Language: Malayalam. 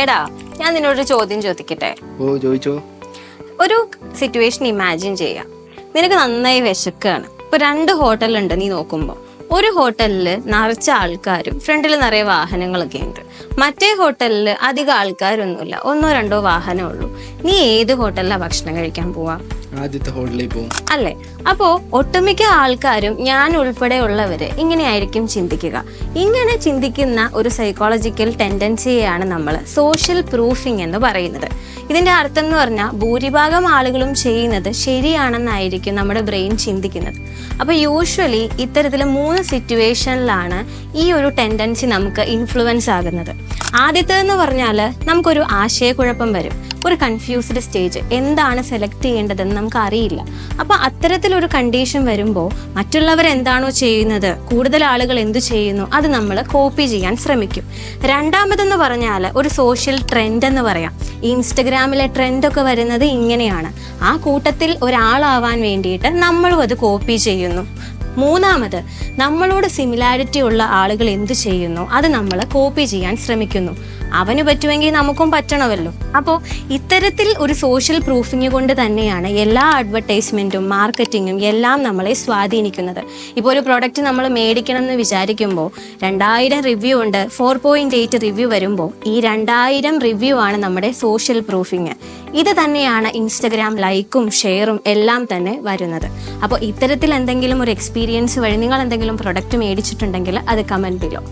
എടാ, ഞാൻ നിന്നോടൊരു ചോദ്യം ചോദിക്കട്ടെ? ഓ ചോദിച്ചോ. ഒരു സിറ്റുവേഷൻ ഇമാജിൻ ചെയ്യാം. നിനക്ക് നന്നായി വിശക്കാണ്. ഇപ്പൊ 2 ഹോട്ടലുണ്ട് നീ നോക്കുമ്പോ. ഒരു ഹോട്ടലിൽ നിറച്ച ആൾക്കാരും ഫ്രണ്ടിൽ നിറയെ വാഹനങ്ങളൊക്കെ ഉണ്ട്. മറ്റേ ഹോട്ടലിൽ അധികം ആൾക്കാരൊന്നുമില്ല, 1-2 വാഹനമേ ഉള്ളൂ. നീ ഏത് ഹോട്ടലിലാണ് ഭക്ഷണം കഴിക്കാൻ പോവാ? ആദ്യത്തെ ഹോട്ടലിൽ പോകും അല്ലേ? അപ്പോ ഒട്ടുമിക്ക ആൾക്കാരും, ഞാൻ ഉൾപ്പെടെ ഉള്ളവര് ഇങ്ങനെയായിരിക്കും ചിന്തിക്കുക. ഇങ്ങനെ ചിന്തിക്കുന്ന ഒരു സൈക്കോളജിക്കൽ ടെൻഡൻസിയെയാണ് നമ്മൾ സോഷ്യൽ പ്രൂഫിംഗ് എന്ന് പറയുന്നത്. ഇതിന്റെ അർത്ഥം എന്ന് പറഞ്ഞാൽ ഭൂരിഭാഗം ആളുകളും ചെയ്യുന്നത് ശരിയാണെന്നായിരിക്കും നമ്മുടെ ബ്രെയിൻ ചിന്തിക്കുന്നത്. അപ്പൊ യൂഷ്വലി ഇത്തരത്തില് 3 സിറ്റുവേഷനിലാണ് ഈ ഒരു ടെൻഡൻസി നമുക്ക് ഇൻഫ്ലുവൻസ് ആകുന്നത്. ആദ്യത്തേതെന്ന് പറഞ്ഞാൽ നമുക്കൊരു ആശയക്കുഴപ്പം വരും, ഒരു കൺഫ്യൂസ്ഡ് സ്റ്റേജ്. എന്താണ് സെലക്ട് ചെയ്യേണ്ടതെന്ന് നമുക്ക് അറിയില്ല. അപ്പൊ അത്തരത്തിലൊരു കണ്ടീഷൻ വരുമ്പോൾ മറ്റുള്ളവർ എന്താണോ ചെയ്യുന്നത്, കൂടുതൽ ആളുകൾ എന്തു ചെയ്യുന്നു, അത് നമ്മൾ കോപ്പി ചെയ്യാൻ ശ്രമിക്കും. രണ്ടാമതെന്ന് പറഞ്ഞാൽ ഒരു സോഷ്യൽ ട്രെൻഡ് എന്ന് പറയാം. ഈ ഇൻസ്റ്റഗ്രാമിലെ ട്രെൻഡൊക്കെ വരുന്നത് ഇങ്ങനെയാണ്. ആ കൂട്ടത്തിൽ ഒരാളാവാൻ വേണ്ടിയിട്ട് നമ്മളും അത് കോപ്പി ചെയ്യുന്നു. മൂന്നാമത്, നമ്മളോട് സിമിലാരിറ്റി ഉള്ള ആളുകൾ എന്തു ചെയ്യുന്നു അത് നമ്മൾ കോപ്പി ചെയ്യാൻ ശ്രമിക്കുന്നു. അവന് പറ്റുമെങ്കിൽ നമുക്കും പറ്റണമല്ലോ. അപ്പോൾ ഇത്തരത്തിൽ ഒരു സോഷ്യൽ പ്രൂഫിങ് കൊണ്ട് തന്നെയാണ് എല്ലാ അഡ്വർടൈസ്മെൻറ്റും മാർക്കറ്റിങ്ങും എല്ലാം നമ്മളെ സ്വാധീനിക്കുന്നത്. ഇപ്പോൾ ഒരു പ്രൊഡക്റ്റ് നമ്മൾ മേടിക്കണം എന്ന് വിചാരിക്കുമ്പോൾ 2000 റിവ്യൂ ഉണ്ട്, 4.8 റിവ്യൂ വരുമ്പോൾ ഈ 2000 റിവ്യൂ ആണ് നമ്മുടെ സോഷ്യൽ പ്രൂഫിങ്. ഇത് തന്നെയാണ് ഇൻസ്റ്റഗ്രാം ലൈക്കും ഷെയറും എല്ലാം തന്നെ വരുന്നത്. അപ്പോൾ ഇത്തരത്തിൽ എന്തെങ്കിലും ഒരു എക്സ്പീരിയൻസ് വഴി നിങ്ങൾ എന്തെങ്കിലും പ്രൊഡക്റ്റ് മേടിച്ചിട്ടുണ്ടെങ്കിൽ അത് കമൻറ്റ് ബിലോ.